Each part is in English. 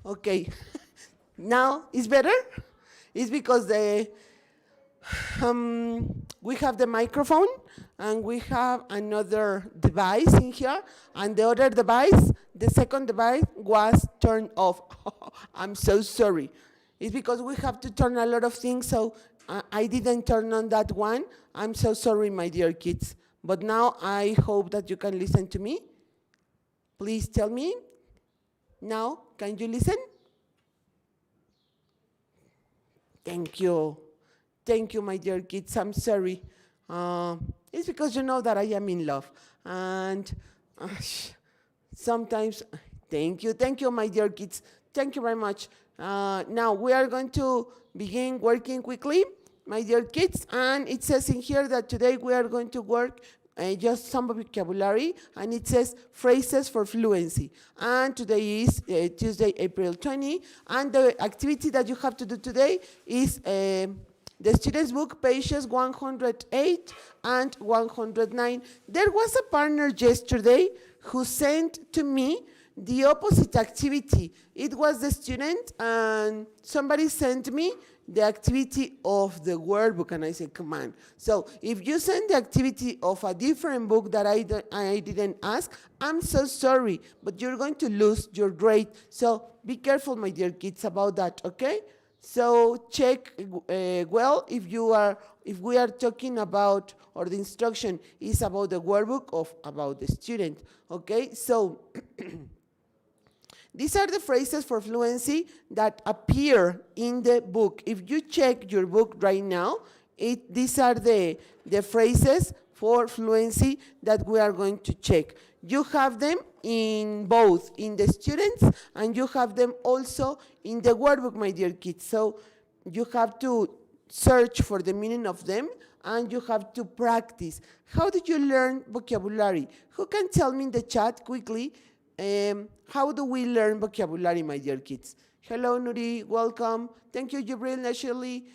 Okay. Now it's better? It's because we have the microphone and we have another device in here, and the other device, the second device, was turned off. I'm so sorry. It's because we have to turn a lot of things, so I didn't turn on that one. I'm so sorry, my dear kids. But now I hope that you can listen to me. Please tell me. Now, can you listen? Thank you. Thank you, my dear kids. I'm sorry. It's because you know that I am in love. And sometimes, thank you, my dear kids. Thank you very much. Now we are going to begin working quickly, my dear kids. And it says in here that today we are going to work just some vocabulary, and it says phrases for fluency. And today is Tuesday, April 20, and the activity that you have to do today is the student's book, pages 108 and 109. There was a partner yesterday who sent to me the opposite activity. It was the student, and somebody sent me the activity of the workbook, and I said, come on. So if you send the activity of a different book that I didn't ask, I'm so sorry, but you're going to lose your grade. So be careful, my dear kids, about that, okay? So check well if we are talking about, or the instruction is about the workbook or about the student, okay? So these are the phrases for fluency that appear in the book. If you check your book right now, these are the phrases for fluency that we are going to check. You have them in both, in the students, and you have them also in the workbook, my dear kids. So you have to search for the meaning of them, and you have to practice. How did you learn vocabulary? Who can tell me in the chat quickly? How do we learn vocabulary, my dear kids? Hello, Nuri, welcome. Thank you, Jibril, Nashili.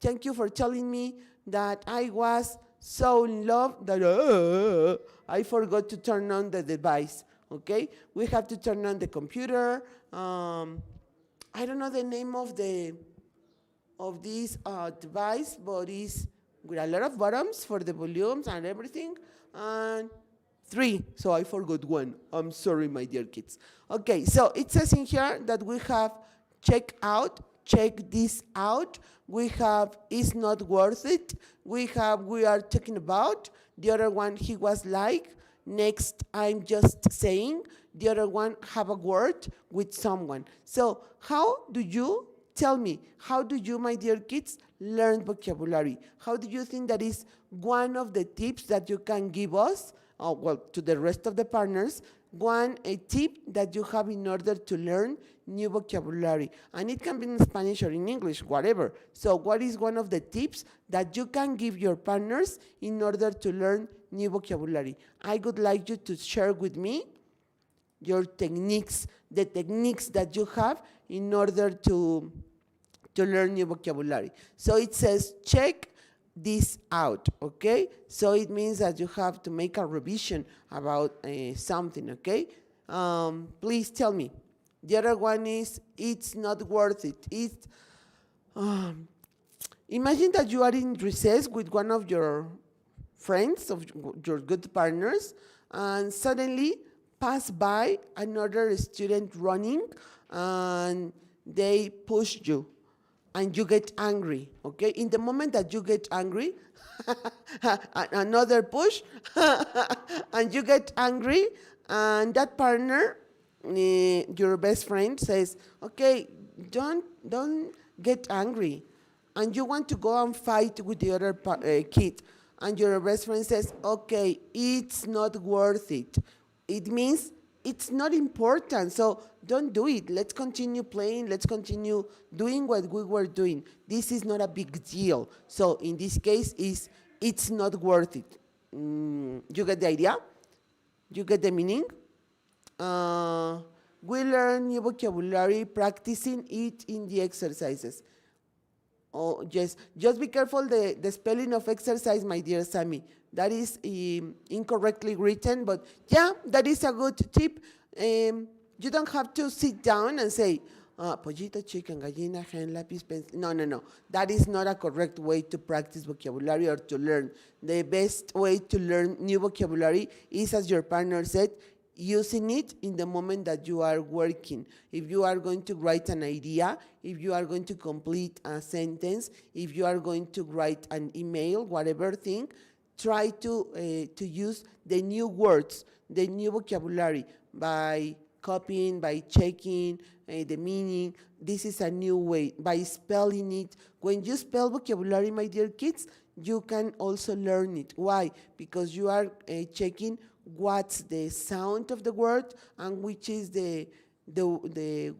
Thank you for telling me that I was so in love that I forgot to turn on the device, okay? We have to turn on the computer. I don't know the name of this device, but it's with a lot of buttons for the volumes and everything. And 3, so I forgot one. I'm sorry, my dear kids. Okay, so it says in here that we have check this out. We have is not worth it. We have we are talking about. The other one, he was like. Next, I'm just saying. The other one, have a word with someone. So how do you, tell me, how do you, my dear kids, learn vocabulary? How do you think that is one of the tips that you can give us? Well, to the rest of the partners, a tip that you have in order to learn new vocabulary. And it can be in Spanish or in English, whatever. So what is one of the tips that you can give your partners in order to learn new vocabulary? I would like you to share with me your techniques, the techniques that you have in order to learn new vocabulary. So it says, check this out, okay? So it means that you have to make a revision about something, okay? Please tell me. The other one is, it's not worth it. It's, imagine that you are in recess with one of your friends, of your good partners, and suddenly pass by another student running, and they push you. And you get angry, okay? In the moment that you get angry, another push, and you get angry, and that partner, your best friend, says, okay, don't get angry. And you want to go and fight with the other kid. And your best friend says, okay, it's not worth it. It means it's not important, so don't do it. Let's continue playing. Let's continue doing what we were doing. This is not a big deal. So in this case, it's not worth it. You get the idea? You get the meaning? We learn new vocabulary practicing it in the exercises. Oh, yes. Just be careful the spelling of exercise, my dear Sammy. That is incorrectly written, but yeah, that is a good tip. You don't have to sit down and say, Pollito, chicken, gallina, hen, lápiz, pencil. No, no, no. That is not a correct way to practice vocabulary or to learn. The best way to learn new vocabulary is, as your partner said, using it in the moment that you are working. If you are going to write an idea, if you are going to complete a sentence, if you are going to write an email, whatever thing, try to use the new words, the new vocabulary by copying, by checking the meaning. This is a new way, by spelling it. When you spell vocabulary, my dear kids, you can also learn it. Why? Because you are checking what's the sound of the word and which is the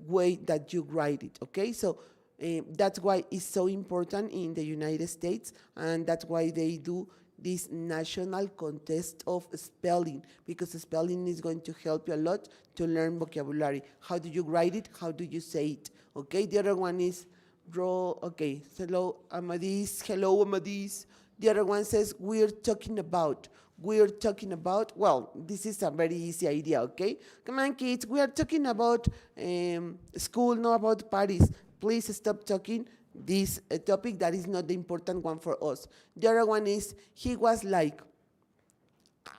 way that you write it, okay? So that's why it's so important in the United States, and that's why they do this national contest of spelling, because spelling is going to help you a lot to learn vocabulary. How do you write it? How do you say it? Okay, the other one is draw. Okay, hello, Amadis. Hello, Amadis. The other one says, we're talking about. We're talking about, well, this is a very easy idea, okay? Come on, kids, we are talking about school, not about parties. Please stop talking this topic that is not the important one for us. The other one is, he was like.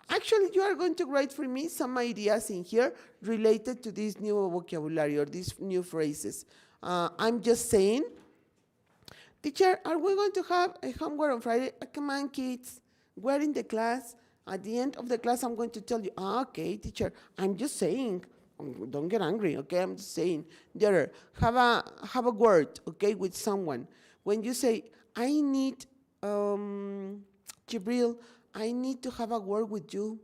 Actually, you are going to write for me some ideas in here related to this new vocabulary or these new phrases. I'm just saying, teacher, are we going to have a homework on Friday? Come on, kids, we're in the class. At the end of the class, I'm going to tell you, okay, teacher, I'm just saying. Don't get angry, okay? I'm just saying. The other, have a word, okay, with someone. When you say, I need, Jibril, I need to have a word with you.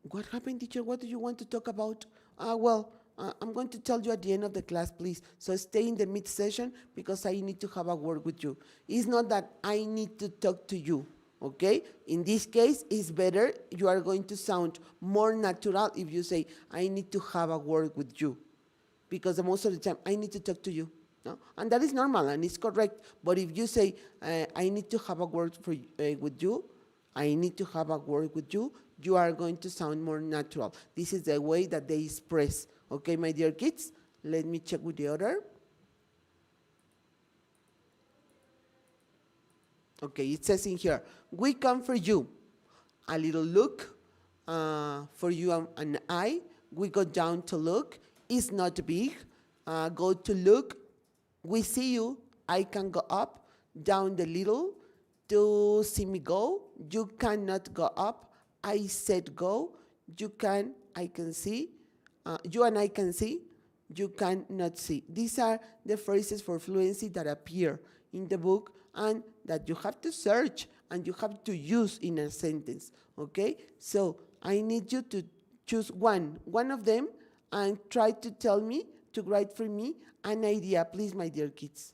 What happened, teacher? What do you want to talk about? I'm going to tell you at the end of the class, please. So stay in the mid-session because I need to have a word with you. It's not that I need to talk to you. Okay, in this case, it's better. You are going to sound more natural if you say, I need to have a word with you. Because most of the time, I need to talk to you. No? And that is normal and it's correct. But if you say, I need to have a word with you, I need to have a word with you, you are going to sound more natural. This is the way that they express. Okay, my dear kids? Let me check with the other. Okay, it says in here, we come for you. A little look for you and I. We go down to look. It's not big. Go to look. We see you. I can go up. Down the little. To see me go. You cannot go up. I said go. You can, I can see. You and I can see. You cannot see. These are the phrases for fluency that appear in the book and that you have to search and you have to use in a sentence, okay? So I need you to choose one of them and try to tell me, to write for me an idea, please, my dear kids.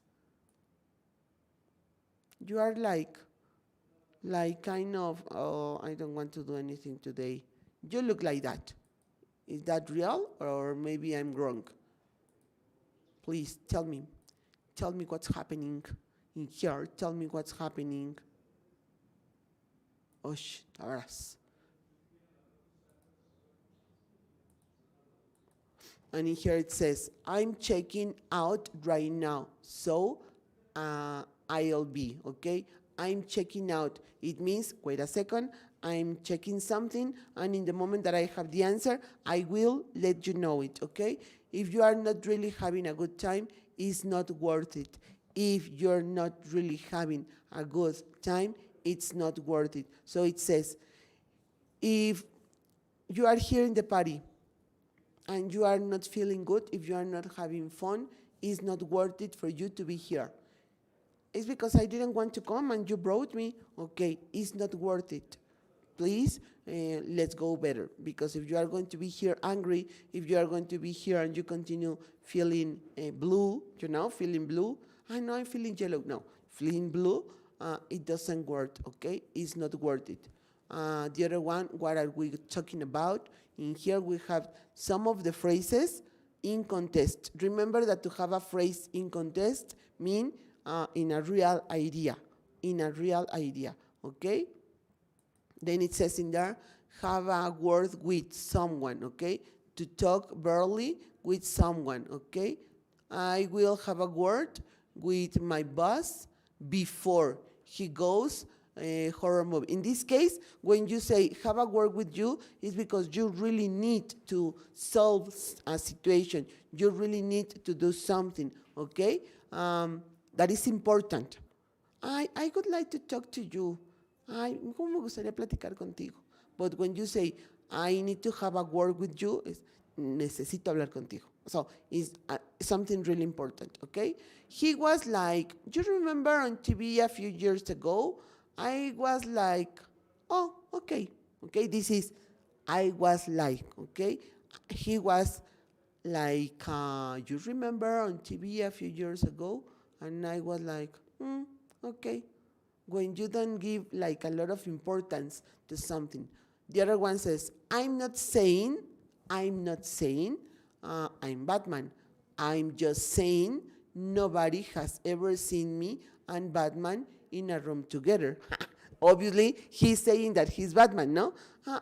You are like kind of, oh, I don't want to do anything today. You look like that. Is that real or maybe I'm wrong? Please tell me what's happening in here. Tell me what's happening. Osh, taras. And in here it says, I'm checking out right now, so I'll be, okay? I'm checking out. It means, wait a second, I'm checking something, and in the moment that I have the answer, I will let you know it, okay? If you are not really having a good time, it's not worth it. If you're not really having a good time, it's not worth it. So it says, if you are here in the party and you are not feeling good, if you are not having fun, it's not worth it for you to be here. It's because I didn't want to come and you brought me. Okay, it's not worth it. Please, let's go better. Because if you are going to be here angry, if you are going to be here and you continue feeling blue, feeling blue, I know I'm feeling yellow. No, feeling blue, it doesn't work, okay? It's not worth it. The other one, what are we talking about? In here we have some of the phrases in contest. Remember that to have a phrase in contest means in a real idea, okay? Then it says in there, have a word with someone, okay? To talk barely with someone, okay? I will have a word with my boss before he goes horror movie. In this case, when you say have a word with you, it's because you really need to solve a situation. You really need to do something, okay? That is important. I would like to talk to you. ¿Cómo me gustaría platicar contigo? But when you say, I need to have a word with you, es, necesito hablar contigo. So it's something really important, okay? He was like, you remember on TV a few years ago? I was like, oh, okay. Okay, this is, I was like, okay? He was like, you remember on TV a few years ago? And I was like, okay. When you don't give like a lot of importance to something. The other one says, I'm not saying I'm Batman. I'm just saying nobody has ever seen me and Batman in a room together. Obviously, he's saying that he's Batman, no?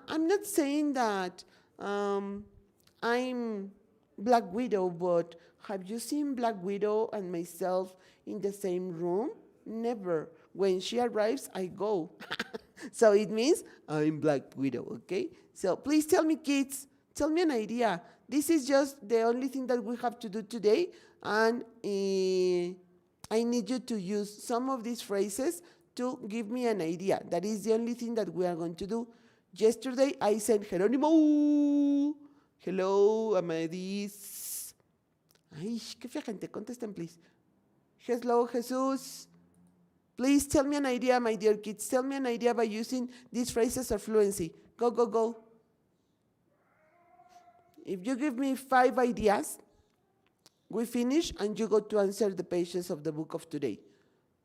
I'm not saying that I'm Black Widow, but have you seen Black Widow and myself in the same room? Never. When she arrives, I go. So it means I'm Black Widow, okay? So please tell me, kids, tell me an idea. This is just the only thing that we have to do today, and I need you to use some of these phrases to give me an idea. That is the only thing that we are going to do. Yesterday, I said, Jerónimo, hello, Amadis. Ay, qué fea gente, contesten, please. Hello, Jesus. Please tell me an idea, my dear kids. Tell me an idea by using these phrases of fluency. Go, go, go. If you give me 5 ideas, we finish and you go to answer the pages of the book of today.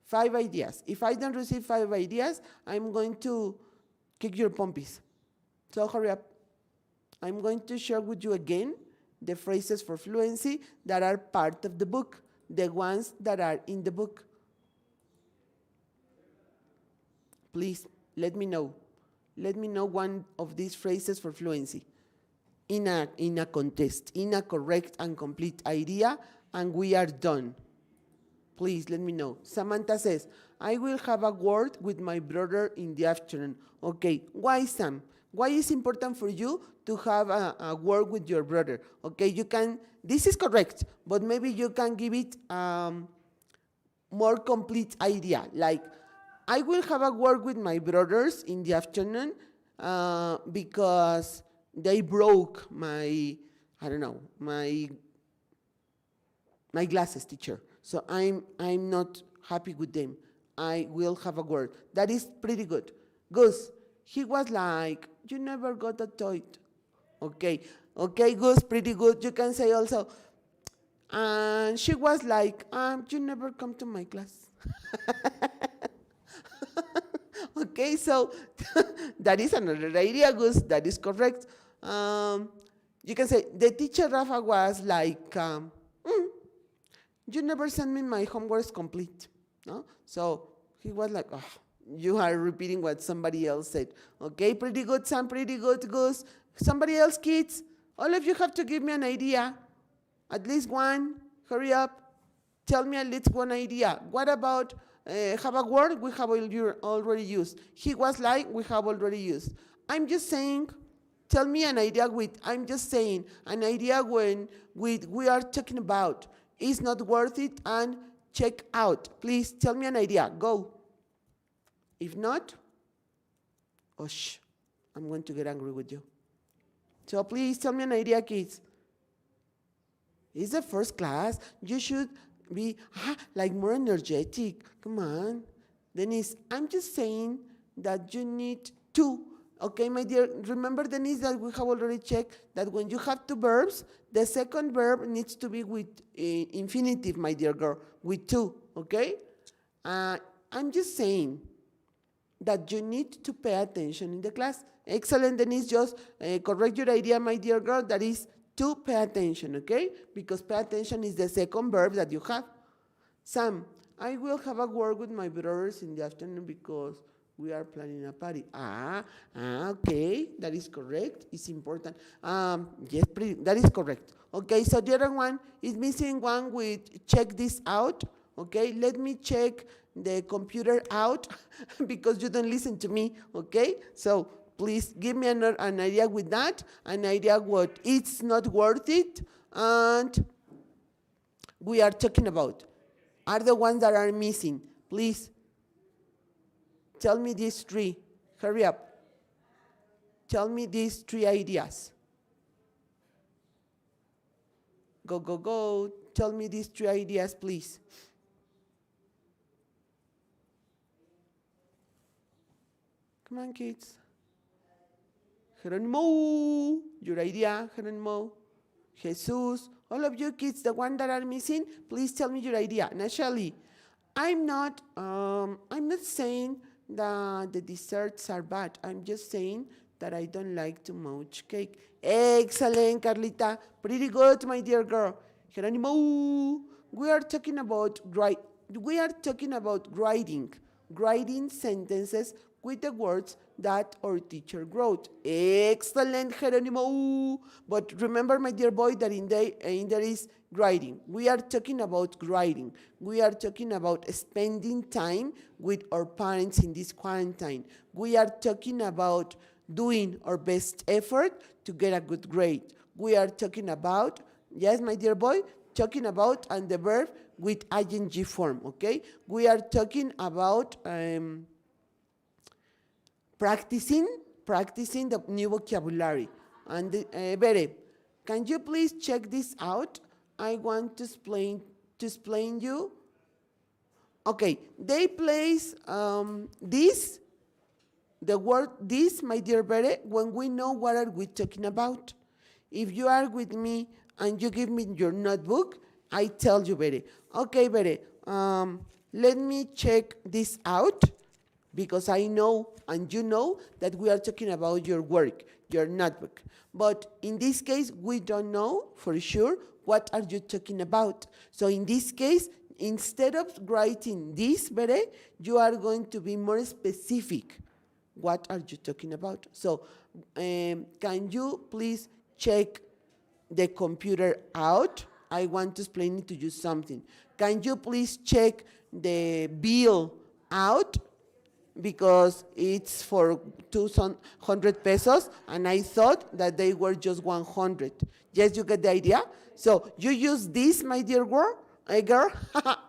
5 ideas. If I don't receive 5 ideas, I'm going to kick your pompies. So hurry up. I'm going to share with you again the phrases for fluency that are part of the book, the ones that are in the book. Please, let me know. Let me know one of these phrases for fluency in a contest, in a correct and complete idea, and we are done. Please, let me know. Samantha says, I will have a word with my brother in the afternoon. Okay, why, Sam? Why is it important for you to have a word with your brother? Okay, you can, this is correct, but maybe you can give it more complete idea, like, I will have a word with my brothers in the afternoon because they broke my, I don't know, my glasses, teacher. So I'm not happy with them. I will have a word. That is pretty good. Goose, he was like, you never got a toy. Okay, okay, Goose, pretty good. You can say also, and she was like, you never come to my class. Okay, so that is another idea, Gus. That is correct. You can say, the teacher Rafa was like, you never sent me my homework complete. No? So he was like, oh, you are repeating what somebody else said. Okay, pretty good, Sam, pretty good, Gus. Somebody else, kids? All of you have to give me an idea. At least one. Hurry up. Tell me at least one idea. What about have a word we have already used? He was like, we have already used. I'm just saying, tell me an idea with, I'm just saying, an idea when we are talking about is not worth it and check out. Please tell me an idea. Go. If not, oh, I'm going to get angry with you. So please tell me an idea, kids. It's the first class. You should be like more energetic. Come on. Denise, I'm just saying that you need to. Okay, my dear, remember, Denise, that we have already checked that when you have 2 verbs, the second verb needs to be with infinitive, my dear girl, with 2, okay? I'm just saying that you need to pay attention in the class. Excellent, Denise, just correct your idea, my dear girl, that is to pay attention, okay? Because pay attention is the second verb that you have. Sam, I will have a word with my brothers in the afternoon because We are planning a party. Okay, that is correct. It's important. Yes, that is correct. Okay, so the other one is missing one with check this out. Okay, let me check the computer out because you don't listen to me. Okay, so please give me an idea with that, an idea what it's not worth it, and we are talking about are the ones that are missing. Please tell me these three. Hurry up. Tell me these three ideas. Go, go, go. Tell me these three ideas, please. Come on, kids. Geronimo, your idea, Geronimo. Jesus, all of you kids, the one that are missing, please tell me your idea. Naturally, I'm not saying that the desserts are bad. I'm just saying that I don't like too much cake. Excellent, Carlita. Pretty good, my dear girl. Geronimo, we are talking about writing sentences with the words that our teacher wrote. Excellent, Geronimo. But remember, my dear boy, that in there is writing. We are talking about writing. We are talking about spending time with our parents in this quarantine. We are talking about doing our best effort to get a good grade. We are talking about, yes, my dear boy, talking about and the verb with ing form, okay? We are talking about practicing the new vocabulary. And Bere, can you please check this out? I want to explain you. Okay, they place this, the word this, my dear Bere, when we know what are we talking about. If you are with me and you give me your notebook, I tell you, Bere. Okay, Bere, let me check this out, because I know and you know that we are talking about your work, your notebook. But in this case, we don't know for sure what are you talking about. So in this case, instead of writing this, Bere, you are going to be more specific. What are you talking about? So can you please check the computer out? I want to explain to you something. Can you please check the bill out? Because it's for 200 pesos, and I thought that they were just 100. Yes, you get the idea? So you use this, my dear girl,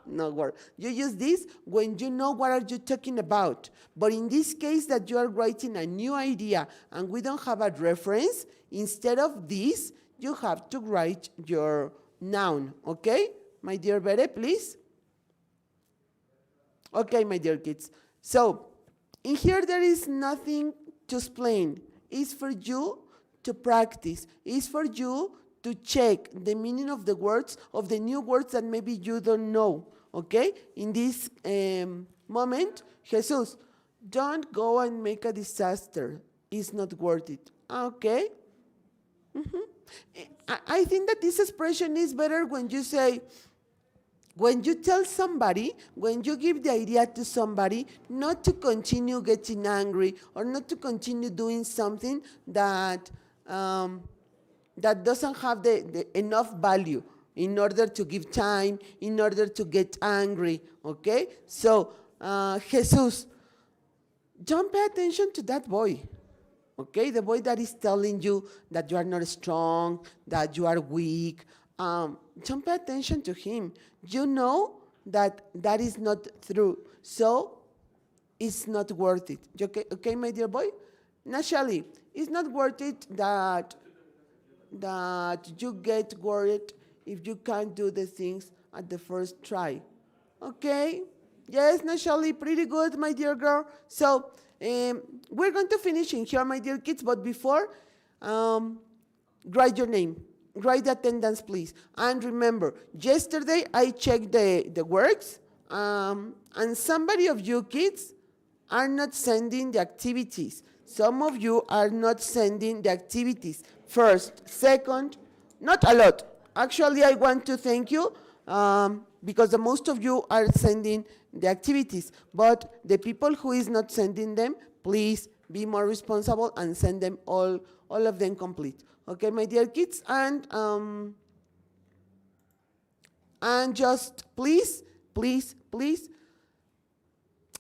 no girl. You use this when you know what are you talking about. But in this case that you are writing a new idea and we don't have a reference, instead of this, you have to write your noun, okay? My dear Bere, please. Okay, my dear kids. So, in here, there is nothing to explain. It's for you to practice. It's for you to check the meaning of the words, of the new words that maybe you don't know, okay? In this moment, Jesus, don't go and make a disaster. It's not worth it, okay? I think that this expression is better when you say, when you tell somebody, when you give the idea to somebody, not to continue getting angry or not to continue doing something that that doesn't have the enough value in order to give time, in order to get angry, okay? So, Jesus, don't pay attention to that boy, okay? The boy that is telling you that you are not strong, that you are weak. Don't pay attention to him. You know that that is not true. So it's not worth it. Okay, my dear boy? Naturally, it's not worth it that you get worried if you can't do the things at the first try. Okay? Yes, naturally, pretty good, my dear girl. So we're going to finish in here, my dear kids, but before, write your name. Write the attendance, please. And remember, yesterday I checked the works, and somebody of you kids are not sending the activities. Some of you are not sending the activities. First, second, not a lot. Actually, I want to thank you. because the most of you are sending the activities, but the people who is not sending them, please be more responsible and send them all of them complete. Okay, my dear kids, and just please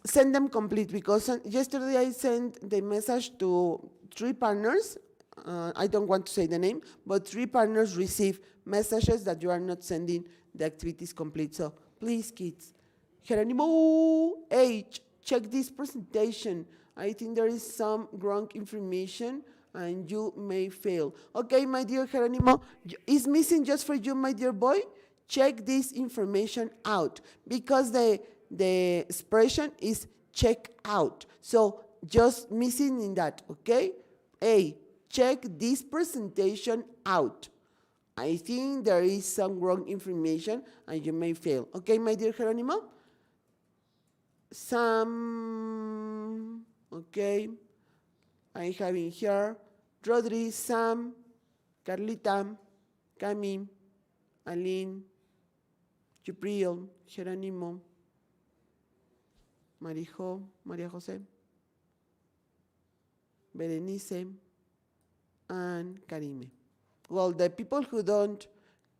send them complete, because yesterday I sent the message to 3 partners. I don't want to say the name, but 3 partners receive messages that you are not sending the activities complete. So please, kids. Geronimo H, check this presentation. I think there is some wrong information and you may fail. Okay, my dear Geronimo, is missing just for you, my dear boy. Check this information out, because the expression is check out. So just missing in that, okay? A, check this presentation out. I think there is some wrong information and you may fail. Okay, my dear Geronimo? Sam, okay. I have in here Rodri, Sam, Carlita, Cami, Aline, Jupriel, Geronimo, Marijo, María José, Berenice, and Karime. Well, the people who don't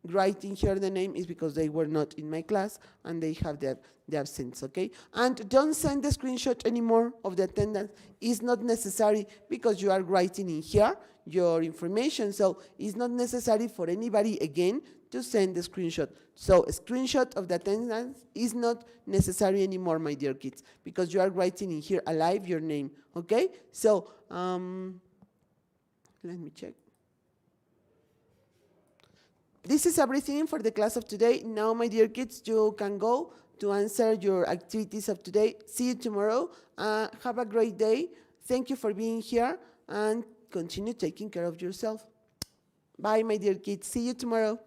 write in here the name is because they were not in my class and they have the absence, okay? And don't send the screenshot anymore of the attendance. It's not necessary, because you are writing in here your information, so it's not necessary for anybody again to send the screenshot. So a screenshot of the attendance is not necessary anymore, my dear kids, because you are writing in here alive your name, okay? So let me check. This is everything for the class of today. Now, my dear kids, you can go to answer your activities of today. See you tomorrow. Have a great day. Thank you for being here, and continue taking care of yourself. Bye, my dear kids. See you tomorrow.